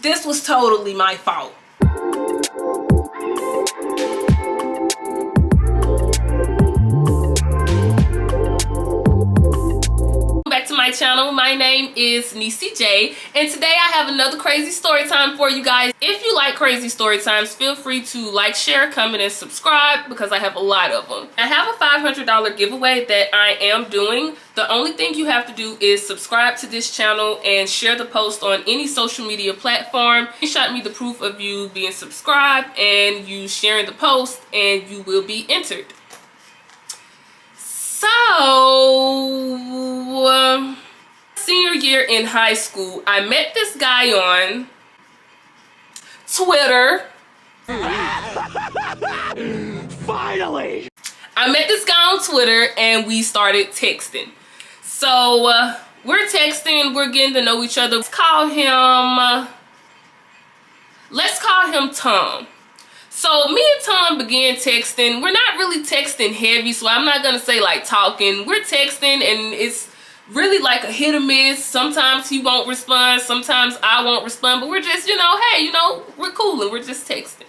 this was totally my fault. My channel. My name is Niecy J, and today I have another crazy story time for you guys. If you like crazy story times, feel free to like, share, comment, and subscribe because I have a lot of them. I have a $500 giveaway that I am doing. The only thing you have to do is subscribe to this channel and share the post on any social media platform. Screenshot me the proof of you being subscribed and you sharing the post, and you will be entered. So, senior year in high school, I met this guy on Twitter. Finally! I met this guy on Twitter and we started texting. So, we're texting, we're getting to know each other. Let's call him Tom. So me and Tom began texting. We're not really texting heavy, so I'm not gonna say like talking. We're texting and it's really like a hit or miss. Sometimes he won't respond, sometimes I won't respond, but we're just, hey, we're cool and we're just texting.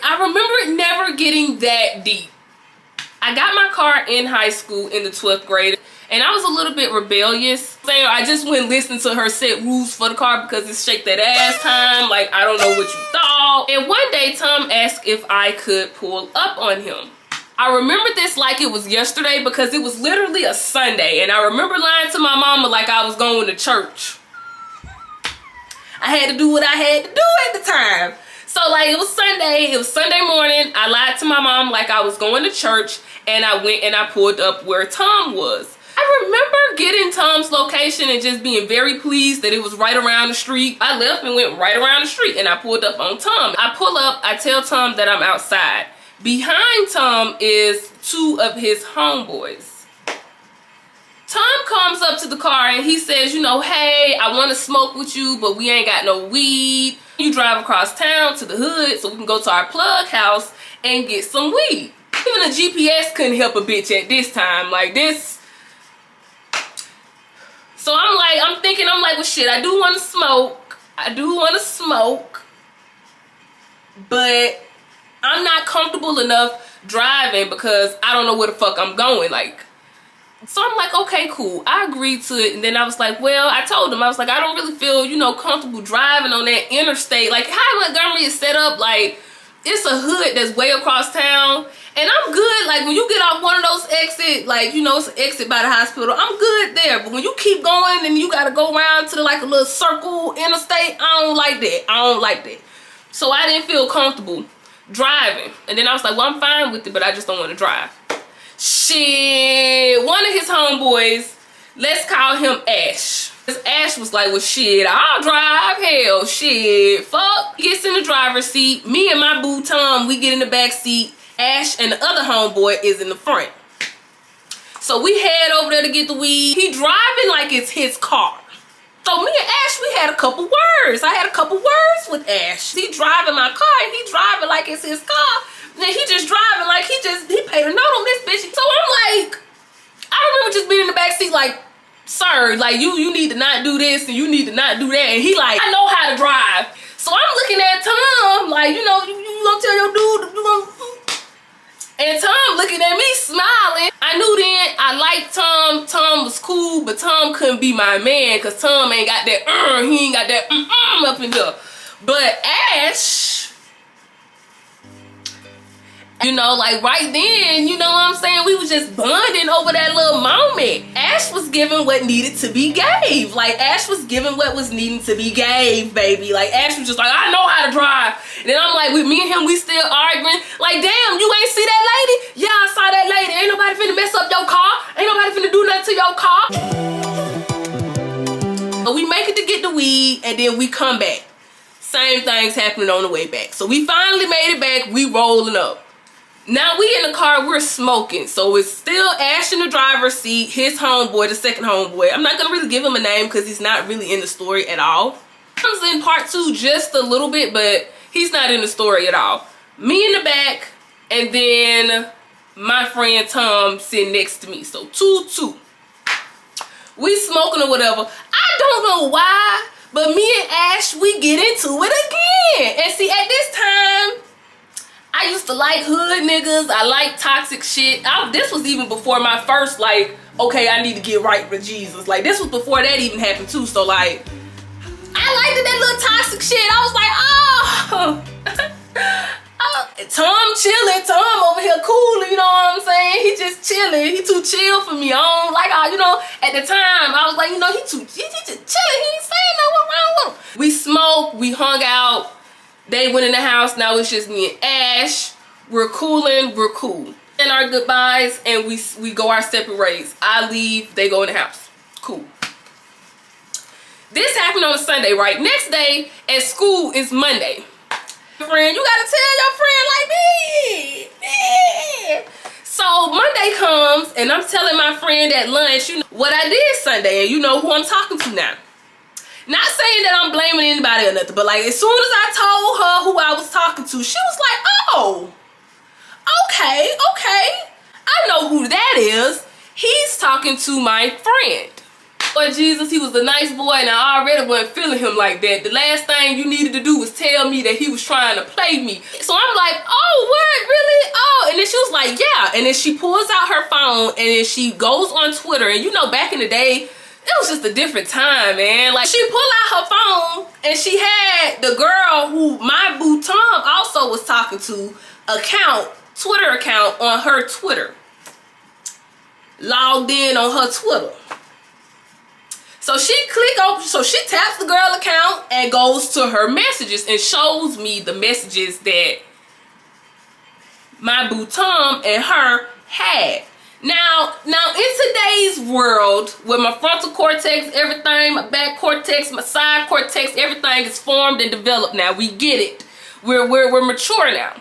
I remember it never getting that deep. I got my car in high school in the 12th grade and I was a little bit rebellious. I just went listening to her set rules for the car because it's shake that ass time. Like, I don't know what you thought. And one day Tom asked if I could pull up on him. I remember this like it was yesterday because it was literally a Sunday, and I remember lying to my mama like I was going to church. I had to do what I had to do at the time. So like it was Sunday morning. I lied to my mom like I was going to church, and I went and I pulled up where Tom was. I remember getting Tom's location and just being very pleased that it was right around the street. I left and went right around the street and I pulled up on Tom. I pull up, I tell Tom that I'm outside. Behind Tom is two of his homeboys. Tom comes up to the car and he says, hey, I want to smoke with you, but we ain't got no weed. You drive across town to the hood so we can go to our plug house and get some weed. Even a GPS couldn't help a bitch at this time. Like this. So I'm thinking, well shit, I do want to smoke. But I'm not comfortable enough driving because I don't know where the fuck I'm going. So I'm like, okay, cool. I agreed to it. And then I was like, I told him, I was like, I don't really feel, comfortable driving on that interstate. Like how Montgomery is set up, like it's a hood that's way across town. And I'm good, like when you get off one of those exits, like, it's an exit by the hospital, I'm good there. But when you keep going and you gotta go around to like a little circle interstate, I don't like that. So I didn't feel comfortable driving. And then I was like, I'm fine with it, but I just don't want to drive. Shit, one of his homeboys, let's call him Ash. Ash was like, well shit, I'll drive, hell, shit, fuck. He gets in the driver's seat, me and my boo Tom, we get in the back seat. Ash and the other homeboy is in the front. So we head over there to get the weed. He driving like it's his car. So me and Ash, we had a couple words. I had a couple words with Ash. He driving my car and he driving like it's his car. And then he just driving like he paid a note on this bitch. So I'm like, I remember just being in the back seat like, sir, like you need to not do this and you need to not do that. And he like, I know how to drive. So I'm looking at Tom like, you gonna tell your dude, and Tom looking at me smiling. I knew then I liked Tom. Tom was cool, but Tom couldn't be my man because Tom ain't got that, he ain't got that up in there. But Ash, like right then, you know what I'm saying? We was just bonding over that little moment. Ash was giving what needed to be gave. Like Ash was giving what was needing to be gave, baby. Like Ash was just like, I know how to drive. And then I'm like, with me and him, we still arguing. Like, damn, you ain't see that lady? Yeah, I saw that lady. Ain't nobody finna mess up your car. Ain't nobody finna do nothing to your car. So we make it to get the weed and then we come back. Same things happening on the way back. So we finally made it back. We rolling up. Now we in the car, we're smoking. So it's still Ash in the driver's seat, his homeboy, the second homeboy. I'm not gonna really give him a name because he's not really in the story at all. Comes in part 2 just a little bit, but he's not in the story at all. Me in the back, and then my friend Tom sitting next to me. So 2-2. We smoking or whatever. I don't know why, But me and Ash, we get into it again. And see, at this time, I used to like hood niggas. I like toxic shit. This was even before my first, like, okay, I need to get right with Jesus. Like, this was before that even happened too. So, like, I liked that little toxic shit. I was like, oh. Tom chilling. Tom over here cool, you know what I'm saying? He just chilling. He too chill for me. I don't like, you know, at the time, I was like, you know, he just chilling. He ain't saying no, what wrong with him? We smoked. We hung out. They went in the house. Now it's just me and Ash. We're cooling. We're cool. And our goodbyes, and we go our separate ways. I leave. They go in the house. Cool. This happened on a Sunday, right? Next day at school is Monday. Friend, you gotta tell your friend like me. Yeah. So Monday comes, and I'm telling my friend at lunch, you know, what I did Sunday, and you know who I'm talking to now. Not saying that I'm blaming anybody or nothing, but like as soon as I told her who I was talking to, she was like, oh, okay. I know who that is. He's talking to my friend. Lord Jesus, he was a nice boy, and I already wasn't feeling him like that. The last thing you needed to do was tell me that he was trying to play me. So I'm like, oh, what, really? Oh, and then she was like, yeah. And then she pulls out her phone, and then she goes on Twitter. And you know, back in the day, it was just a different time, man. Like, she pulled out her phone, and she had the girl who my boo Tom also was talking to Twitter account on her Twitter. Logged in on her Twitter. So she taps the girl account and goes to her messages and shows me the messages that my boo Tom and her had. Now in today's world, with my frontal cortex, everything, my back cortex, my side cortex, everything is formed and developed now. We get it. We're mature now.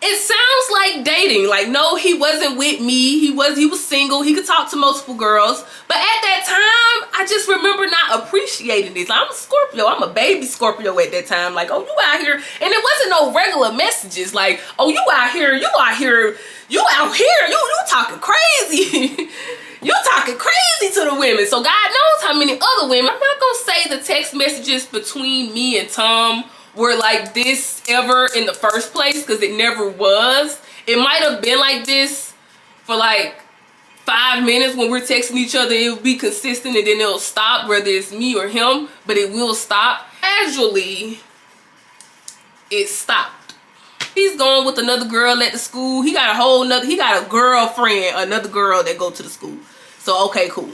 It sounds like dating. Like, no, he wasn't with me. He was single. He could talk to multiple girls. But at that time, I just remember not appreciating this. I'm a Scorpio. I'm a baby Scorpio at that time. Like, oh, you out here. And it wasn't no regular messages. Like, oh, you out here. You talking crazy. You talking crazy to the women. So God knows how many other women. I'm not going to say the text messages between me and Tom were like this ever in the first place, because it never was. It might have been like this for like 5 minutes when we're texting each other. It will be consistent, and then it'll stop, whether it's me or him, but it will stop. Casually, it stopped. He's going with another girl at the school. He got a girlfriend, another girl that go to the school. So okay, cool.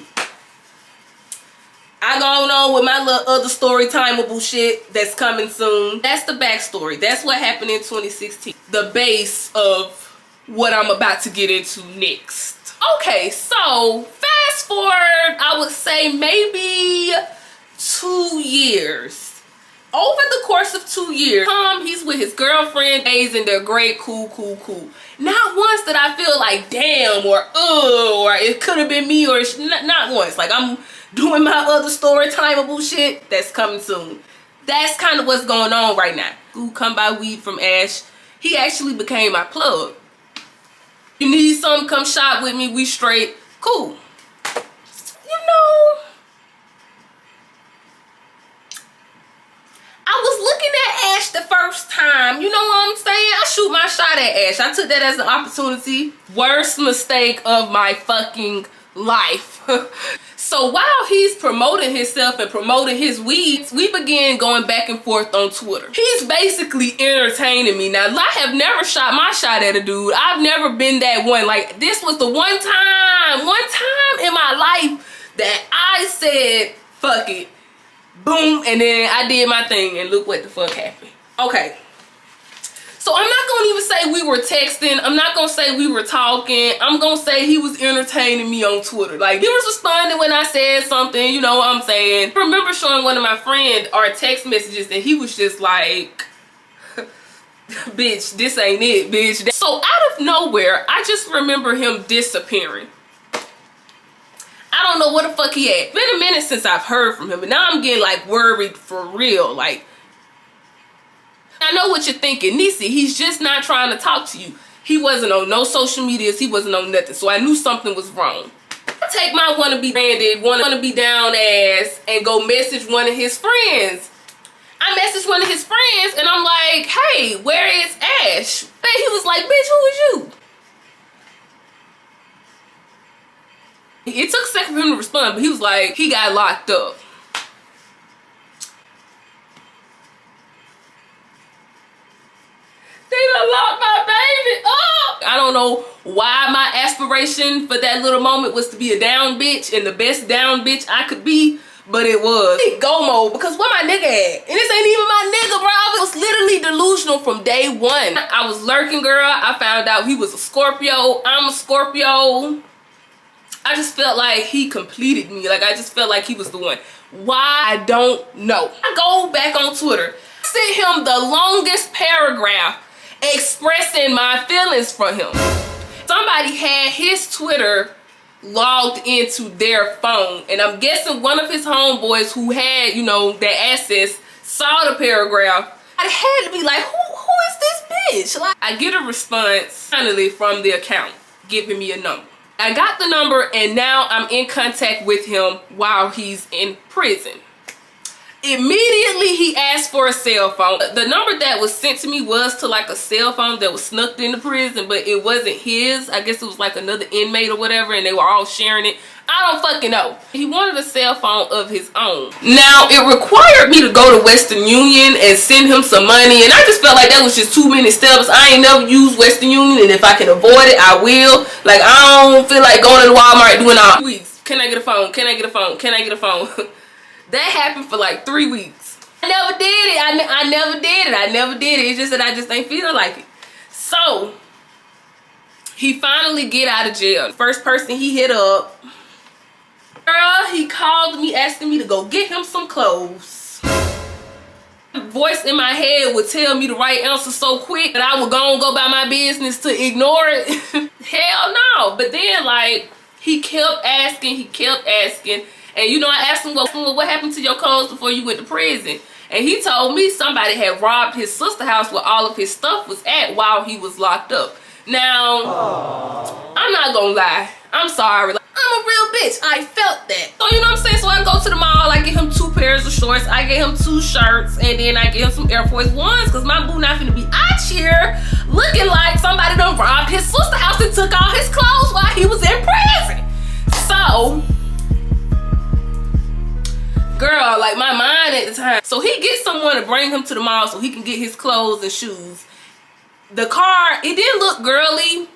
I going on with my little other Storytimeable shit that's coming soon. That's the backstory. That's what happened in 2016. The base of what I'm about to get into next. Okay, so fast forward, I would say maybe 2 years. Over the course of 2 years, he's with his girlfriend, days, and they're great, cool. Not once that I feel like damn or it could have been me, or not once. Like, I'm doing my other Storytimeable shit that's coming soon. That's kind of what's going on right now. Ooh, come buy weed from Ash. He actually became my plug. You need something, come shop with me. We straight. Cool. You know, I was looking at Ash the first time. You know what I'm saying? I shoot my shot at Ash. I took that as an opportunity. Worst mistake of my fucking life. So while he's promoting himself and promoting his weeds, we began going back and forth on Twitter. He's basically entertaining me. Now, I have never shot my shot at a dude. I've never been that one. Like, this was the one time in my life that I said, fuck it. Boom, and then I did my thing, and look what the fuck happened. Okay. So I'm not gonna even say we were texting. I'm not gonna say we were talking. I'm gonna say he was entertaining me on Twitter. Like, he was responding when I said something, you know what I'm saying? I remember showing one of my friends our text messages, and he was just like, bitch, this ain't it, bitch. So out of nowhere, I just remember him disappearing. I don't know where the fuck he at. It's been a minute since I've heard from him, but now I'm getting like worried for real. Like, I know what you're thinking, Nisi, he's just not trying to talk to you. He wasn't on no social medias. He wasn't on nothing. So I knew something was wrong. take my wannabe branded, wannabe down ass and go message one of his friends. I messaged one of his friends and I'm like, hey, where is Ash? And he was like, bitch, who is you? It took a second for him to respond, but he was like, he got locked up. They done locked my baby up. I don't know why my aspiration for that little moment was to be a down bitch and the best down bitch I could be, but it was. Go mode, because where my nigga at? And this ain't even my nigga, bro. I was literally delusional from day one. I was lurking, girl. I found out he was a Scorpio. I'm a Scorpio. I just felt like he completed me. Like, I just felt like he was the one. Why? I don't know. I go back on Twitter. I sent him the longest paragraph expressing my feelings for him. Somebody had his Twitter logged into their phone, and I'm guessing one of his homeboys who had, you know, that access saw the paragraph. I had to be like, who is this bitch? Like, I get a response finally from the account giving me a number. I got the number and now I'm in contact with him while he's in prison. Immediately he asked for a cell phone. The number that was sent to me was to like a cell phone that was snuck into prison, but it wasn't his. I guess it was like another inmate or whatever, and they were all sharing it. I don't fucking know. He wanted a cell phone of his own. Now, it required me to go to Western Union and send him some money, and I just felt like that was just too many steps. I ain't never used Western Union, and if I can avoid it, I will. Like, I don't feel like going to the Walmart doing all weeks. Can I get a phone? Can I get a phone? Can I get a phone? That happened for like 3 weeks. I never did it. I never did it. I never did it. It's just that I just ain't feeling like it. So, he finally get out of jail. First person he hit up, girl, he called me asking me to go get him some clothes. The voice in my head would tell me the right answer so quick that I would go about my business to ignore it. Hell no. But then, like, he kept asking. And you know, I asked him, well, what happened to your clothes before you went to prison? And he told me somebody had robbed his sister's house where all of his stuff was at while he was locked up. Now, I'm not gonna lie. I'm sorry. Like, I'm a real bitch. I felt that. So, you know what I'm saying? So I go to the mall, I get him 2 pairs of shorts, I get him 2 shirts, and then I get him some Air Force Ones, because my boo not finna be out here looking like somebody done robbed his sister's house and took all his clothes while he was in prison. So, girl, like, my mind at the time. So he gets someone to bring him to the mall so he can get his clothes and shoes. The car, it didn't look girly.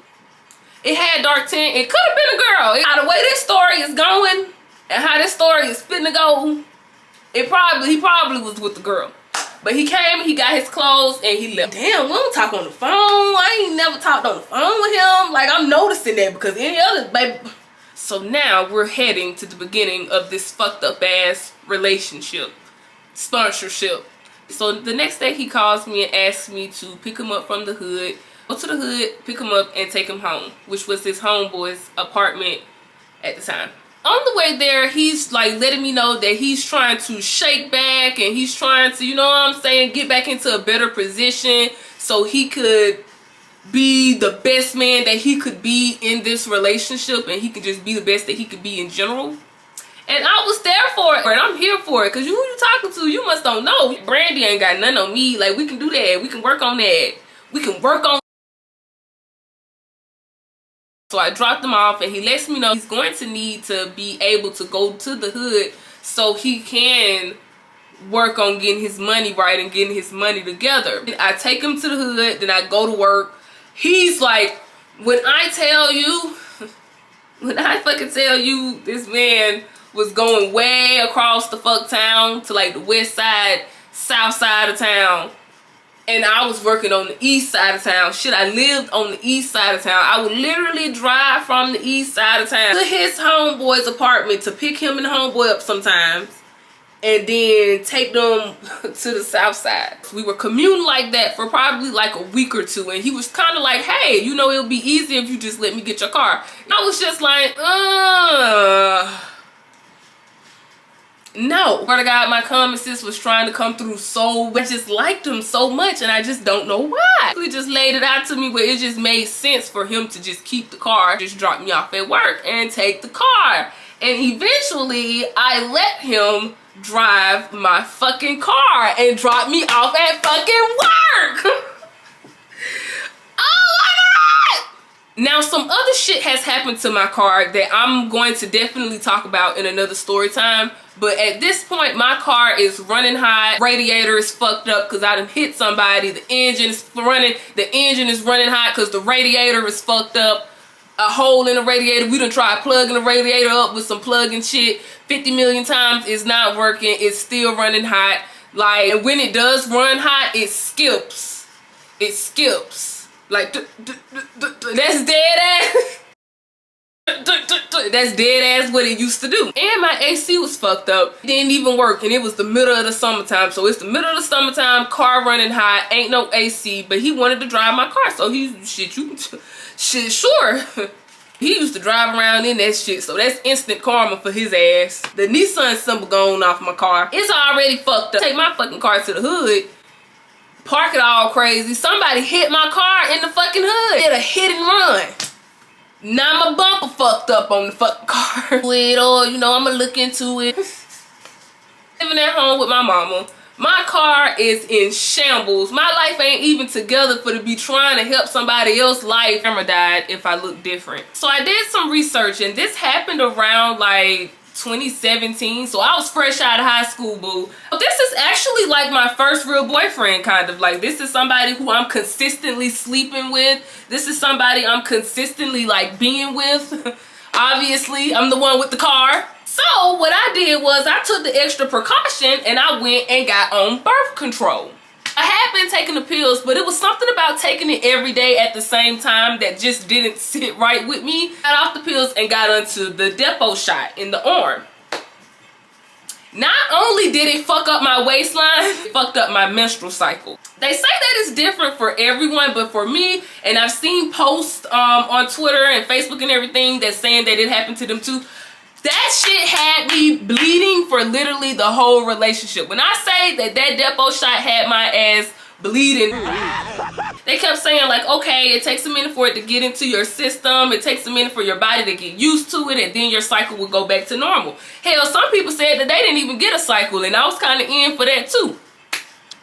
It had dark tint. It could have been a girl. How the way this story is going and how this story is fitting to go, he probably was with the girl. But he came, he got his clothes, and he left. Damn, we don't talk on the phone. I ain't never talked on the phone with him. Like, I'm noticing that because any other baby. So now we're heading to the beginning of this fucked up ass relationship, sponsorship. So the next day he calls me and asks me to pick him up from the hood, go to the hood, pick him up and take him home, which was his homeboy's apartment at the time. On the way there, he's like letting me know that he's trying to shake back and he's trying to, you know what I'm saying, get back into a better position so he could be the best man that he could be in this relationship, and he could just be the best that he could be in general. And I was there for it, and I'm here for it, because who you talking to, you must don't know. Brandy ain't got nothing on me. Like, we can do that. We can work on that. We can work on. So I dropped him off, and he lets me know he's going to need to be able to go to the hood so he can work on getting his money right and getting his money together. I take him to the hood, then I go to work. He's like, when I fucking tell you this man was going way across the fuck town to like the west side, south side of town, and I was working on the east side of town. Shit, I lived on the east side of town. I would literally drive from the east side of town to his homeboy's apartment to pick him and the homeboy up sometimes, and then take them to the south side. We were commuting like that for probably like a week or two, and he was kind of like, hey, you know, it'll be easier if you just let me get your car. And I was just like, No. Swear to God, my common sense was trying to come through so I just liked him so much and I just don't know why. He just laid it out to me where it just made sense for him to just keep the car, just drop me off at work and take the car. And eventually I let him drive my fucking car and drop me off at fucking work. Oh my God! Now some other shit has happened to my car that I'm going to definitely talk about in another story time. But at this point, my car is running hot. Radiator is fucked up because I done hit somebody. The engine is running. The engine is running hot because the radiator is fucked up. A hole in the radiator. We done tried plugging the radiator up with some plug-in shit 50 million times. It's not working. It's still running hot. Like, when it does run hot, it skips. It skips. Like, that's dead ass. That's dead ass what it used to do. And my AC was fucked up. It didn't even work, and it was the middle of the summertime. So it's the middle of the summertime, car running hot, ain't no AC, but he wanted to drive my car. So shit, sure. He used to drive around in that shit, so that's instant karma for his ass. The Nissan symbol gone off my car. It's already fucked up. Take my fucking car to the hood, park it all crazy. Somebody hit my car in the fucking hood. Did a hit and run. Now my bumper fucked up on the fucking car. Or, you know, I'ma look into it. Living at home with my mama. My car is in shambles. My life ain't even together for to be trying to help somebody else's life. I'ma die if I look different. So I did some research, and this happened around like 2017. So I was fresh out of high school, boo. This is actually like my first real boyfriend, kind of. Like, this is somebody who I'm consistently sleeping with. This is somebody I'm consistently like being with. Obviously, I'm the one with the car. So what I did was I took the extra precaution and I went and got on birth control. I had been taking the pills, but it was something about taking it every day at the same time that just didn't sit right with me. Got off the pills and got onto the depot shot in the arm. Not only did it fuck up my waistline, it fucked up my menstrual cycle. They say that it's different for everyone, but for me, and I've seen posts on Twitter and Facebook and everything that's saying that it happened to them too. That shit had me bleeding for literally the whole relationship. When I say that depot shot had my ass bleeding, they kept saying like, okay, it takes a minute for it to get into your system. It takes a minute for your body to get used to it, and then your cycle will go back to normal. Hell, some people said that they didn't even get a cycle, and I was kind of in for that too.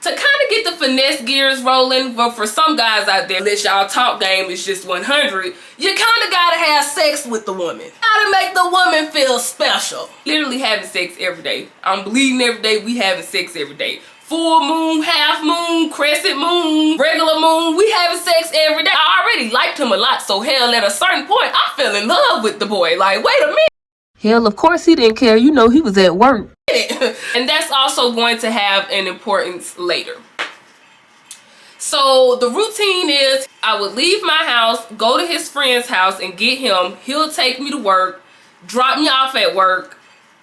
To kind of get the finesse gears rolling, but for some guys out there, unless y'all talk game is just 100, you kind of gotta have sex with the woman. Gotta make the woman feel special. Literally having sex every day. I'm bleeding every day, we having sex every day. Full moon, half moon, crescent moon, regular moon, we having sex every day. I already liked him a lot, so hell, at a certain point, I fell in love with the boy. Like, wait a minute. Hell, of course he didn't care. You know, he was at work. And that's also going to have an importance later. So the routine is I would leave my house, go to his friend's house and get him. He'll take me to work, drop me off at work.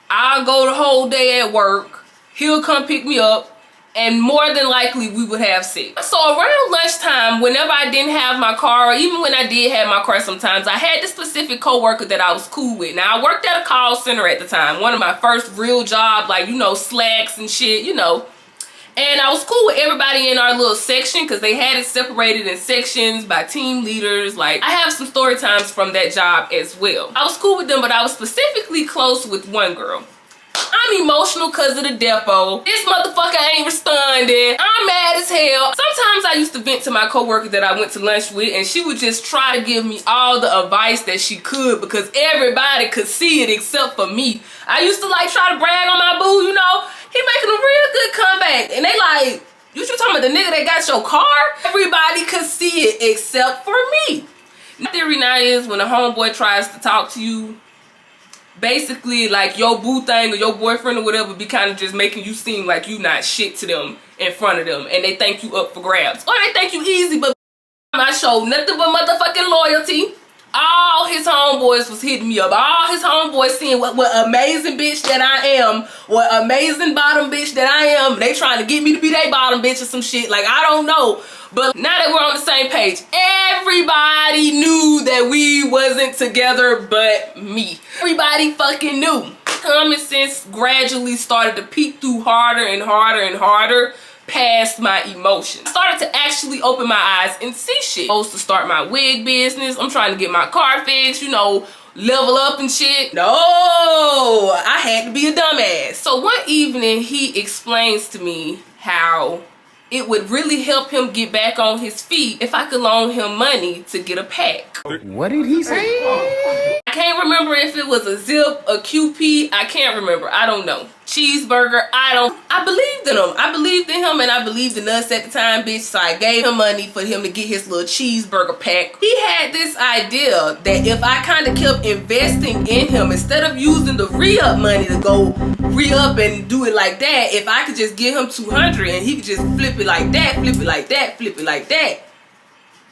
I'll go the whole day at work. He'll come pick me up. And more than likely, we would have sex. So around lunchtime, whenever I didn't have my car, or even when I did have my car sometimes, I had this specific coworker that I was cool with. Now, I worked at a call center at the time. One of my first real job, like, you know, slacks and shit, you know. And I was cool with everybody in our little section because they had it separated in sections by team leaders. Like, I have some story times from that job as well. I was cool with them, but I was specifically close with one girl. I'm emotional because of the depot. This motherfucker ain't responding. I'm mad as hell. Sometimes I used to vent to my coworker that I went to lunch with, and she would just try to give me all the advice that she could because everybody could see it except for me. I used to like try to brag on my boo, you know. He making a real good comeback. And they like, you talking about the nigga that got your car? Everybody could see it except for me. My theory now is when a homeboy tries to talk to you, basically like your boo thing or your boyfriend or whatever be kind of just making you seem like you not shit to them in front of them, and they think you up for grabs, or they think you easy. But I showed nothing but motherfucking loyalty. All his homeboys was hitting me up. All his homeboys seeing what amazing bitch that I am, what amazing bottom bitch that I am. They trying to get me to be their bottom bitch or some shit. Like, I don't know. But now that we're on the same page, everybody knew that we wasn't together but me. Everybody fucking knew. common sense gradually started to peek through harder and harder and harder past my emotions. I started to actually open my eyes and see shit. I'm supposed to start my wig business. I'm trying to get my car fixed, you know, level up and shit. No, I had to be a dumbass. So one evening he explains to me how it would really help him get back on his feet if I could loan him money to get a pack. What did he say? I can't remember if it was a Zip, a QP, I can't remember, I don't know. Cheeseburger, I believed in him. I believed in him and I believed in us at the time, bitch, so I gave him money for him to get his little cheeseburger pack. He had this idea that if I kind of kept investing in him, instead of using the re-up money to go re-up and do it like that, if I could just give him 200 and he could just flip it like that, flip it like that, flip it like that.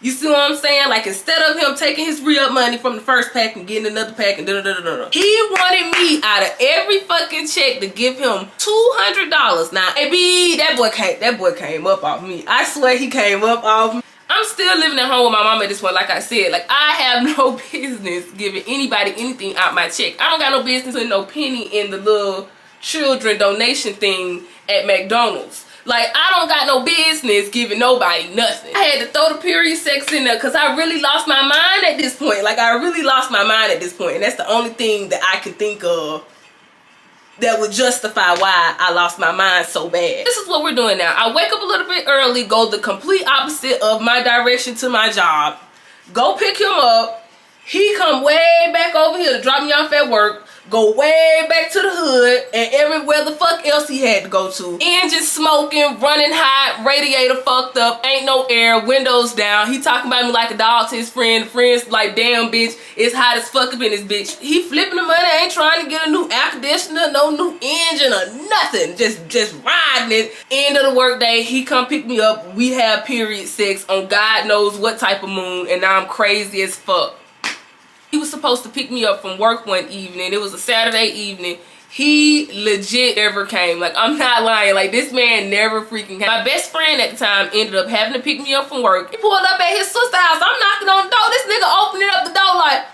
You see what I'm saying? Like, instead of him taking his re-up money from the first pack and getting another pack and da-da-da-da-da, he wanted me out of every fucking check to give him $200. Now, baby, that boy came up off me. I swear he came up off me. I'm still living at home with my mom at this point, like I said. Like, I have no business giving anybody anything out my check. I don't got no business with no penny in the little children donation thing at McDonald's. Like, I don't got no business giving nobody nothing. I had to throw the period sex in there because I really lost my mind at this point. Like, I really lost my mind at this point. And that's the only thing that I can think of that would justify why I lost my mind so bad. This is what we're doing now. I wake up a little bit early, go the complete opposite of my direction to my job, go pick him up. He come way back over here to drop me off at work, go way back to the hood and everywhere the fuck else he had to go to. Engine smoking, running hot, radiator fucked up, ain't no air, windows down. He talking about me like a dog to his friend. The friend's like, damn bitch, it's hot as fuck up in this bitch. He flipping the money, ain't trying to get a new air conditioner, no new engine or nothing. Just riding it. End of the workday, he come pick me up. We have period sex on God knows what type of moon, and now I'm crazy as fuck. He was supposed to pick me up from work one evening. It was a Saturday evening. He legit never came. Like, I'm not lying. Like, this man never freaking came. My best friend at the time ended up having to pick me up from work. He pulled up at his sister's house. I'm knocking on the door. This nigga opening up the door like,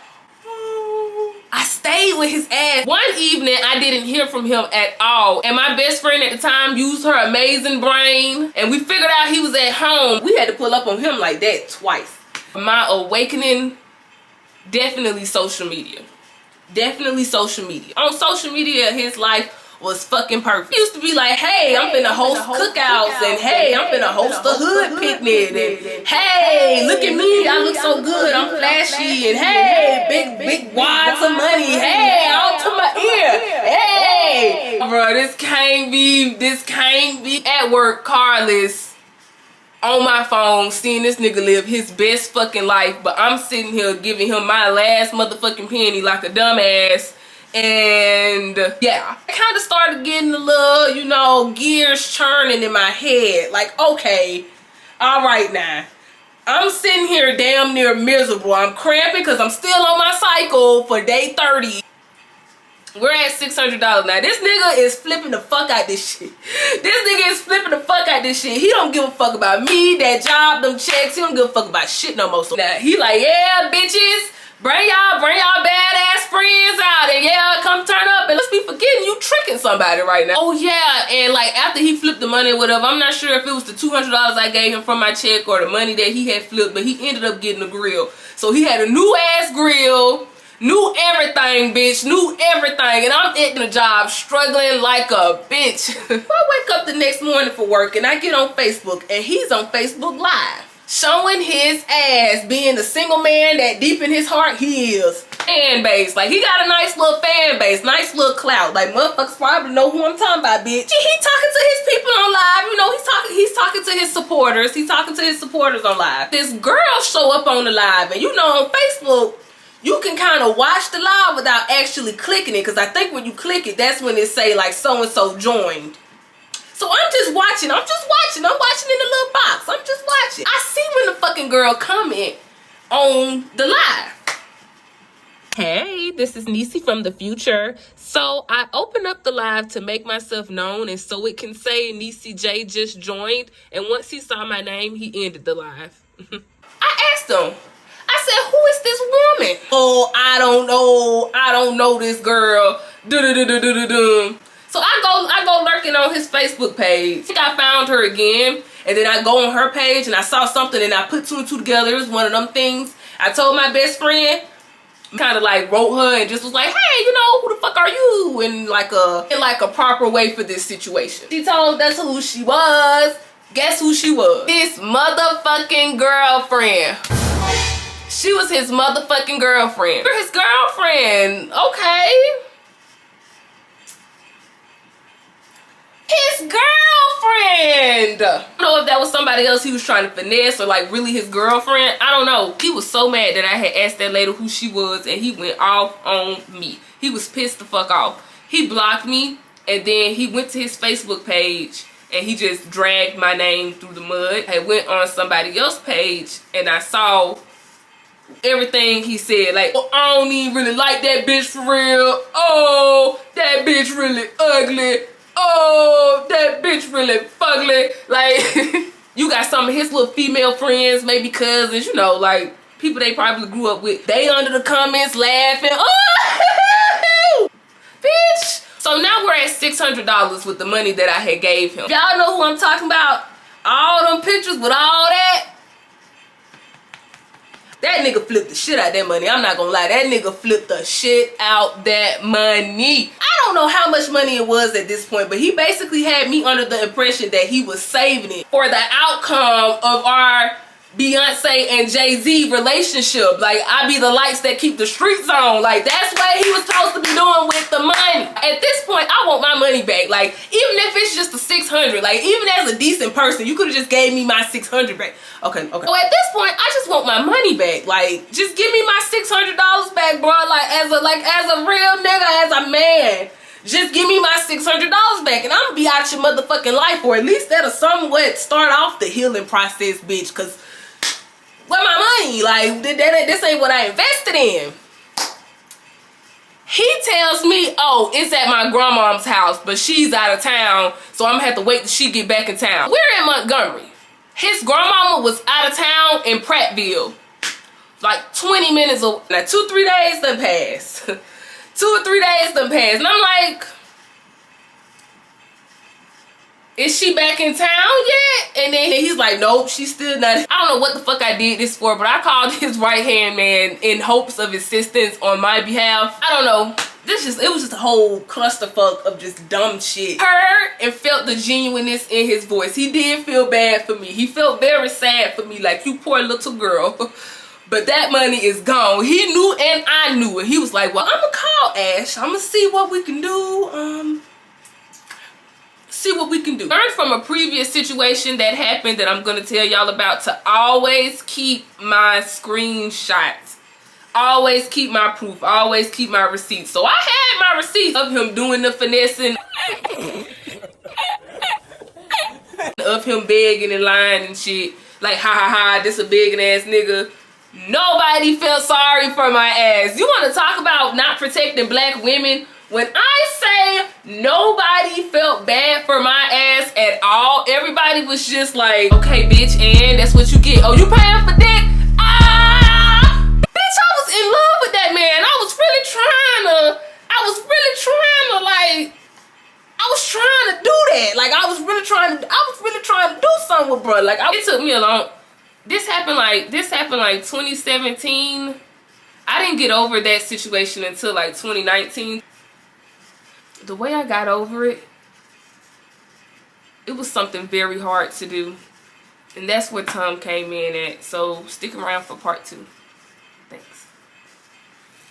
I stayed with his ass. One evening, I didn't hear from him at all. And my best friend at the time used her amazing brain. And we figured out he was at home. We had to pull up on him like that twice. My awakening, definitely social media. Definitely social media. On social media, his life was fucking perfect. He used to be like, hey, I'm finna host cookouts, and hey, I'm finna host a hood picnic, and hey, look at me, I look so good, I'm flashy, and hey, big wads of money, hey, out to my ear, hey. Bro, this can't be at work, carless, on my phone, seeing this nigga live his best fucking life, but I'm sitting here giving him my last motherfucking penny like a dumbass. And yeah, I kind of started getting a little, you know, gears churning in my head. Like, okay, all right now. I'm sitting here damn near miserable. I'm cramping because I'm still on my cycle for day 30. We're at $600 now. This nigga is flipping the fuck out this shit. This nigga is flipping the fuck out this shit. He don't give a fuck about me, that job, them checks. He don't give a fuck about shit no more. So now he like, yeah, bitches, bring y'all badass friends out, and yeah, come turn up. And let's be forgetting you tricking somebody right now. Oh yeah, and like after he flipped the money or whatever, I'm not sure if it was the $200 I gave him from my check or the money that he had flipped, but he ended up getting a grill. So he had a new ass grill. New everything, bitch. New everything. And I'm at the job struggling like a bitch. I wake up the next morning for work and I get on Facebook and he's on Facebook Live. Showing his ass, being the single man that deep in his heart he is. Fan base. Like, he got a nice little fan base. Nice little clout. Like, motherfuckers probably know who I'm talking about, bitch. He talking to his people on live. You know, he's talking to his supporters. He's talking to his supporters on live. This girl show up on the live, and you know, on Facebook, you can kind of watch the live without actually clicking it, because I think when you click it, that's when it say like so-and-so joined. So I'm just watching. I'm watching in the little box. I'm just watching. I see when the fucking girl comment on the live. Hey, this is Niecy from the future. So I opened up the live to make myself known, and so it can say Niecy J just joined. And once he saw my name, he ended the live. I asked him. I said, who is this woman? Oh, I don't know this girl. So I go lurking on his Facebook page. I think I found her again, and then I go on her page and I saw something and I put two and two together. It was one of them things. I told my best friend, kind of like wrote her and just was like, hey, you know, who the fuck are you? In like a proper way for this situation. She told us who she was. Guess who she was? His motherfucking girlfriend. She was his motherfucking girlfriend. You're his girlfriend. Okay. His girlfriend. I don't know if that was somebody else he was trying to finesse or like really his girlfriend. I don't know. He was so mad that I had asked that lady who she was and he went off on me. He was pissed the fuck off. He blocked me and then he went to his Facebook page and he just dragged my name through the mud. I went on somebody else's page and I saw everything he said. Like, oh, I don't even really like that bitch for real. Oh, that bitch really ugly. Oh, that bitch really fugly. Like, you got some of his little female friends, maybe cousins, you know, like people they probably grew up with. They under the comments laughing. Oh, bitch. So now we're at $600 with the money that I had gave him. Y'all know who I'm talking about? All them pictures with all that. That nigga flipped the shit out that money. I'm not gonna lie. That nigga flipped the shit out that money. I don't know how much money it was at this point, but he basically had me under the impression that he was saving it for the outcome of our Beyonce and Jay-Z relationship. Like, I be the lights that keep the streets on. Like, that's what he was supposed to be doing with the money. At this point, I want my money back. Like, even if it's just the $600, like, even as a decent person, you could have just gave me my $600 back. Okay. So at this point, I just want my money back. Like, just give me my $600 back, bro. Like, as a real nigga, as a man. Just give me my $600 back and I'm gonna be out your motherfucking life, or at least that'll somewhat start off the healing process, bitch. Cause where my money? Like, this ain't what I invested in. He tells me, oh, it's at my grandma's house, but she's out of town, so I'm gonna have to wait till she get back in town. We're in Montgomery. His grandmama was out of town in Prattville. Like 20 minutes away. Now 2-3 days done passed. 2 or 3 days done passed. And I'm like, is she back in town yet? And then he's like, nope, she's still not. I don't know what the fuck I did this for, but I called his right hand man in hopes of assistance on my behalf. I don't know. It was just a whole clusterfuck of just dumb shit. Heard and felt the genuineness in his voice. He did feel bad for me. He felt very sad for me, like, you poor little girl. But that money is gone. He knew and I knew it. He was like, well, I'm gonna call Ash. I'm gonna see what we can do. See what we can do. Learned from a previous situation that happened that I'm gonna tell y'all about to always keep my screenshots. Always keep my proof. Always keep my receipts. So I had my receipts of him doing the finessing. Of him begging and lying and shit. Like, ha ha ha, this a begging ass nigga. Nobody felt sorry for my ass. You want to talk about not protecting black women? When I say nobody felt bad for my ass at all, everybody was just like, okay, bitch, and that's what you get. Oh, you paying for dick? Ah! Bitch, I was in love with that man. I was really trying to do that. Like, I was really trying to do something with bro. Like, it took me a long. This happened like 2017. I didn't get over that situation until like 2019. The way I got over it, it was something very hard to do. And that's where Tom came in at. So stick around for part 2.